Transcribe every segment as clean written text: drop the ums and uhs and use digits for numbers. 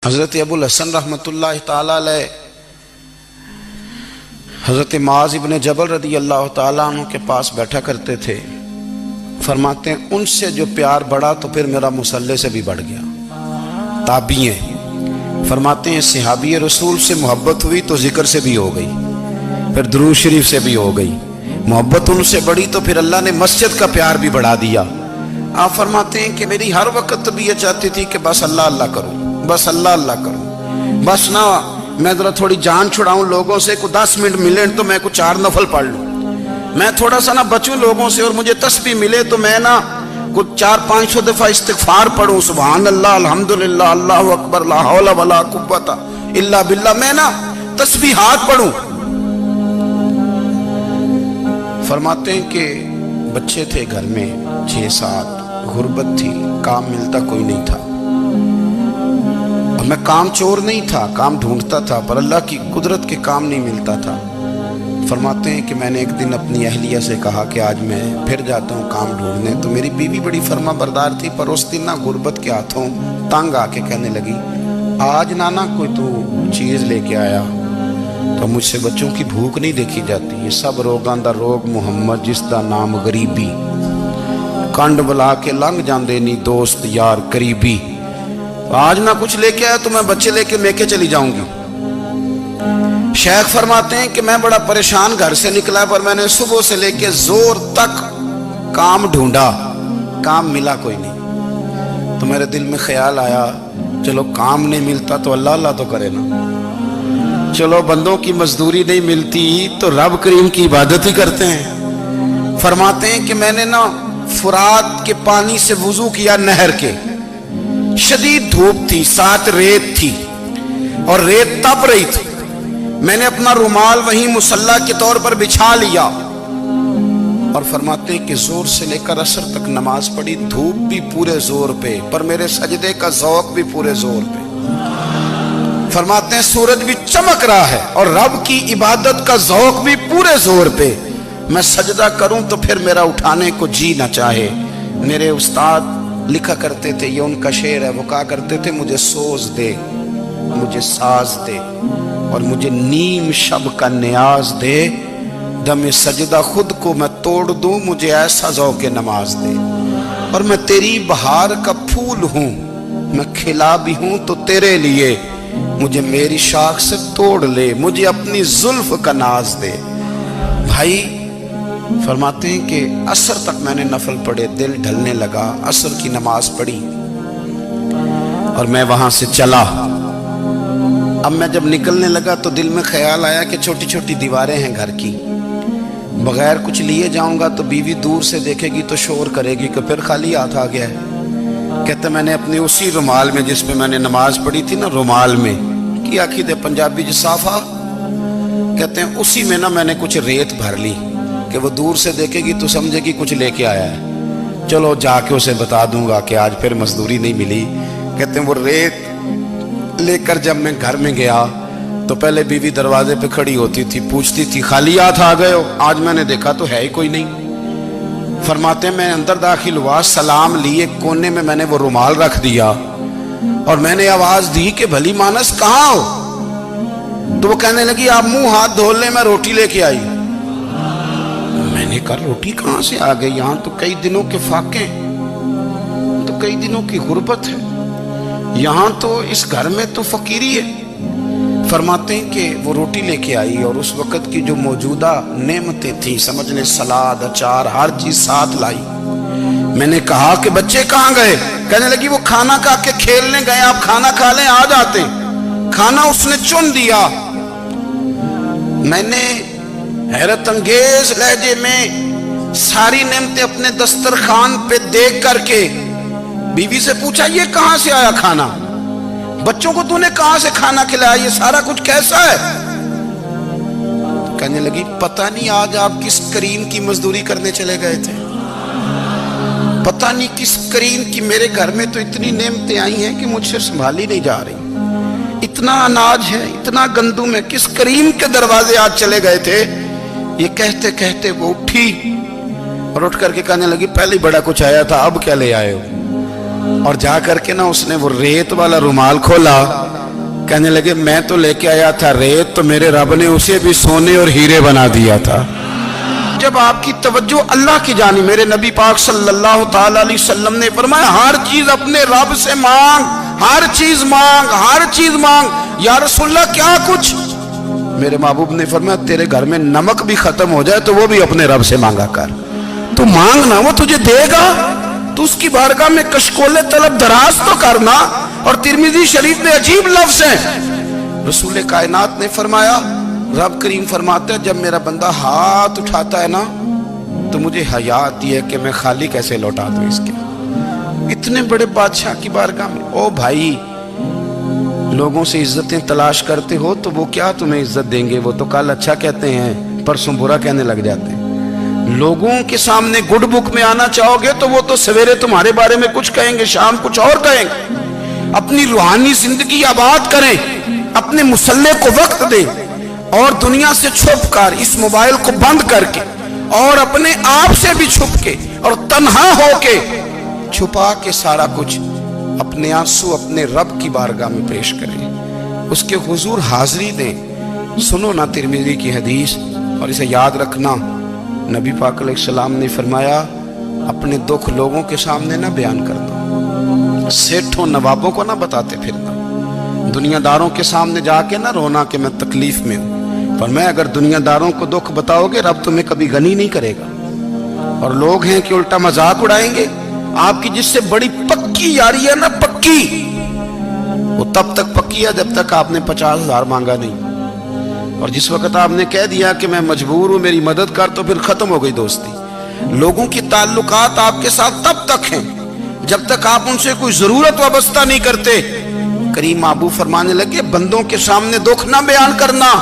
حضرت ابو الحسن رحمتullah تعالیٰ علیہ حضرت معاذ ابن جبل رضی اللہ تعالیٰ عنہ کے پاس بیٹھا کرتے تھے. فرماتے ہیں ان سے جو پیار بڑھا تو پھر میرا مصلی سے بھی بڑھ گیا. تابعی ہیں. فرماتے ہیں صحابی رسول سے محبت ہوئی تو ذکر سے بھی ہو گئی, پھر درود شریف سے بھی ہو گئی. محبت ان سے بڑھی تو پھر اللہ نے مسجد کا پیار بھی بڑھا دیا. آپ فرماتے ہیں کہ میری ہر وقت طبیعت چاہتی تھی کہ بس اللہ اللہ کروں, بس اللہ اللہ کروں, بس نہ میں ذرا تھوڑی جان چھڑاؤں لوگوں سے, کو 10 منٹ ملے تو میں کو 4 نفل پڑھ لوں, میں تھوڑا سا نہ بچوں لوگوں سے, اور مجھے تسبیح ملے تو میں نہ کچھ 400-500 دفعہ استغفار پڑھوں, سبحان اللہ الحمدللہ اللہ اکبر لا حول ولا قوت الا باللہ, میں نہ تسبیحات پڑھوں. فرماتے ہیں کہ بچے تھے گھر میں 6-7, غربت تھی, کام ملتا کوئی نہیں تھا, اور میں کام چور نہیں تھا, کام ڈھونڈتا تھا, پر اللہ کی قدرت کے کام نہیں ملتا تھا. فرماتے ہیں کہ میں نے ایک دن اپنی اہلیہ سے کہا کہ آج میں پھر جاتا ہوں کام ڈھونڈنے. تو میری بیوی بڑی فرما بردار تھی, پر اس دن نہ غربت کے ہاتھوں تنگ آ کے کہنے لگی آج نانا کوئی تو چیز لے کے آیا, تو مجھ سے بچوں کی بھوک نہیں دیکھی جاتی. یہ سب روگاں دا روگ محمد جس دا نام غریبی, کنڈ بلا کے لنگ جاندے نہیں دوست یار قریبی. آج نہ کچھ لے کے آیا تو میں بچے لے کے میکے چلی جاؤں گی. شیخ فرماتے ہیں کہ میں بڑا پریشان گھر سے نکلا, پر میں نے صبح سے لے کے زور تک کام ڈھونڈا, کام ملا کوئی نہیں. تو میرے دل میں خیال آیا چلو کام نہیں ملتا تو اللہ اللہ تو کرے نا, چلو بندوں کی مزدوری نہیں ملتی تو رب کریم کی عبادت ہی کرتے ہیں. فرماتے ہیں کہ میں نے نا فرات کے پانی سے وضو کیا, نہر کے, شدید دھوپ تھی, ساتھ ریت تھی اور ریت تپ رہی تھی. میں نے اپنا رومال وہیں مصلی کے طور پر بچھا لیا, اور فرماتے ہیں کہ زور سے لے کر عصر تک نماز پڑھی. دھوپ بھی پورے زور پہ, پر میرے سجدے کا ذوق بھی پورے زور پہ. فرماتے ہیں سورج بھی چمک رہا ہے اور رب کی عبادت کا ذوق بھی پورے زور پہ. میں سجدہ کروں تو پھر میرا اٹھانے کو جی نہ چاہے. میرے استاد لکھا کرتے تھے, یہ ان کا شعر ہے, وہ کہا کرتے تھے مجھے سوز دے, مجھے ساز دے, اور مجھے نیم شب کا نیاز دے, دم سجدہ خود کو میں توڑ دوں, مجھے ایسا ذوق نماز دے. اور میں تیری بہار کا پھول ہوں, میں کھلا بھی ہوں تو تیرے لیے, مجھے میری شاخ سے توڑ لے, مجھے اپنی زلف کا ناز دے. بھائی فرماتے ہیں کہ عصر تک میں نے نفل پڑھے, دل ڈھلنے لگا, عصر کی نماز پڑھی اور میں وہاں سے چلا. اب میں جب نکلنے لگا تو دل میں خیال آیا کہ چھوٹی چھوٹی دیواریں ہیں گھر کی, بغیر کچھ لیے جاؤں گا تو بیوی دور سے دیکھے گی تو شور کرے گی کہ پھر خالی ہاتھ آ گیا ہے. کہتے میں نے اپنی اسی رومال میں جس میں میں نے نماز پڑھی تھی نا, رومال میں کی آخی دے پنجابی جسافہ کہتے ہیں, اسی میں نا میں نے کچھ ریت بھر لی کہ وہ دور سے دیکھے گی تو سمجھے گی کچھ لے کے آیا ہے, چلو جا کے اسے بتا دوں گا کہ آج پھر مزدوری نہیں ملی. کہتے ہیں وہ ریت لے کر جب میں گھر میں گیا تو پہلے بیوی دروازے پہ کھڑی ہوتی تھی, پوچھتی تھی خالی ہاتھ آ گئے ہو؟ آج میں نے دیکھا تو ہے ہی کوئی نہیں. فرماتے ہیں میں اندر داخل ہوا, سلام لیے, کونے میں میں نے وہ رومال رکھ دیا اور میں نے آواز دی کہ بھلی مانس کہاں ہو؟ تو وہ کہنے لگی آپ منہ ہاتھ دھو لیں, میں روٹی لے کے آئی. میں نے کہا روٹی کہاں سے آ گئی, یہاں تو کئی دنوں کے فاقے, تو کئی دنوں کی غربت ہے, یہاں تو اس گھر میں تو فقیری ہے. فرماتے ہیں کہ وہ روٹی لے کے آئی اور اس وقت کی جو موجودہ نعمتیں تھیں, سمجھ لیں سلاد اچار ہر چیز ساتھ لائی. میں نے کہا کہ بچے کہاں گئے؟ کہنے لگی وہ کھانا کھا کے کھیلنے گئے, آپ کھانا کھا لیں آ جاتے. کھانا اس نے چن دیا. میں نے حیرت انگیز لہجے میں ساری نعمتیں اپنے دسترخوان پہ دیکھ کر کے بیوی سے پوچھا یہ کہاں سے آیا کھانا؟ بچوں کو تو نے کہاں سے کھانا کھلایا, یہ سارا کچھ کیسا ہے؟ کہنے لگی پتہ نہیں آج آپ کس کریم کی مزدوری کرنے چلے گئے تھے, پتہ نہیں کس کریم کی, میرے گھر میں تو اتنی نعمتیں آئی ہیں کہ مجھ سے سنبھالی نہیں جا رہی, اتنا اناج ہے, اتنا گندم ہے, کس کریم کے دروازے آج چلے گئے تھے؟ یہ کہتے کہتے وہ اٹھی اور اٹھ کر کے کہنے لگی پہلے بڑا کچھ آیا تھا, اب کیا لے آئے ہو؟ اور جا کر کے نا اس نے وہ ریت والا رومال کھولا, کہنے لگے میں تو لے کے آیا تھا ریت, تو میرے رب نے اسے بھی سونے اور ہیرے بنا دیا تھا. جب آپ کی توجہ اللہ کی جانب, میرے نبی پاک صلی اللہ تعالی علیہ وسلم نے فرمایا ہر چیز اپنے رب سے مانگ, ہر چیز مانگ, ہر چیز مانگ. یا رسول اللہ کیا کچھ؟ میرے محبوب نے فرمایا تیرے گھر میں نمک بھی ختم ہو جائے تو وہ بھی اپنے رب سے مانگا کر. تو مانگنا, وہ تجھے دے گا, تو اس کی بارگاہ میں کشکول طلب دراز تو کرنا. اور ترمذی شریف میں عجیب لفظ ہے, رسول کائنات نے فرمایا, رب کریم فرماتا ہے جب میرا بندہ ہاتھ اٹھاتا ہے نا تو مجھے حیا آتی ہے کہ میں خالی کیسے لوٹا دوں اس کے. اتنے بڑے بادشاہ کی بارگاہ میں, او بھائی لوگوں سے عزتیں تلاش کرتے ہو تو وہ کیا تمہیں عزت دیں گے؟ وہ تو کل اچھا کہتے ہیں پرسوں برا کہنے لگ جاتے ہیں. لوگوں کے سامنے گڈ بک میں آنا چاہو گے تو وہ تو سویرے تمہارے بارے میں کچھ کہیں گے, شام کچھ اور کہیں گے. اپنی روحانی زندگی آباد کریں, اپنے مسلح کو وقت دیں, اور دنیا سے چھپ کر اس موبائل کو بند کر کے اور اپنے آپ سے بھی چھپ کے اور تنہا ہو کے چھپا کے سارا کچھ اپنے آنسو اپنے رب کی بارگاہ میں پیش کریں, اس کے حضور حاضری دیں. سنو نا ترمذی کی حدیث, اور اسے یاد رکھنا, نبی پاک علیہ السلام نے فرمایا اپنے دکھ لوگوں کے سامنے نہ بیان کرنا, سیٹھوں نوابوں کو نہ بتاتے پھرنا, دنیا داروں کے سامنے جا کے نہ رونا کہ میں تکلیف میں ہوں. فرمایا اگر دنیا داروں کو دکھ بتاؤ گے رب تمہیں کبھی غنی نہیں کرے گا. اور لوگ ہیں کہ الٹا مذاق اڑائیں گے. آپ کی جس سے بڑی پکی یاری ہے نا, پکی, وہ تب تک پکی ہے جب تک آپ نے 50,000 مانگا نہیں. اور جس وقت آپ نے کہہ دیا کہ میں مجبور ہوں میری مدد کر, تو پھر ختم ہو گئی دوستی. لوگوں کی تعلقات آپ کے ساتھ تب تک ہیں جب تک آپ ان سے کوئی ضرورت وابستہ نہیں کرتے. کریم محبوب فرمانے لگے بندوں کے سامنے دکھ نہ بیان کرنا,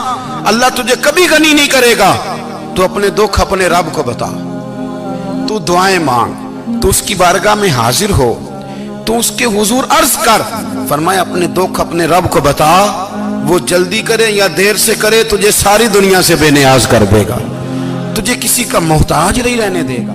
اللہ تجھے کبھی غنی نہیں کرے گا. تو اپنے دکھ اپنے رب کو بتا, تو دعائیں مانگ, تو اس کی بارگاہ میں حاضر ہو, تو اس کے حضور عرض کر. فرمایا اپنے دکھ اپنے رب کو بتا, وہ جلدی کرے یا دیر سے کرے تجھے ساری دنیا سے بے نیاز کر دے گا, تجھے کسی کا محتاج نہیں رہنے دے گا.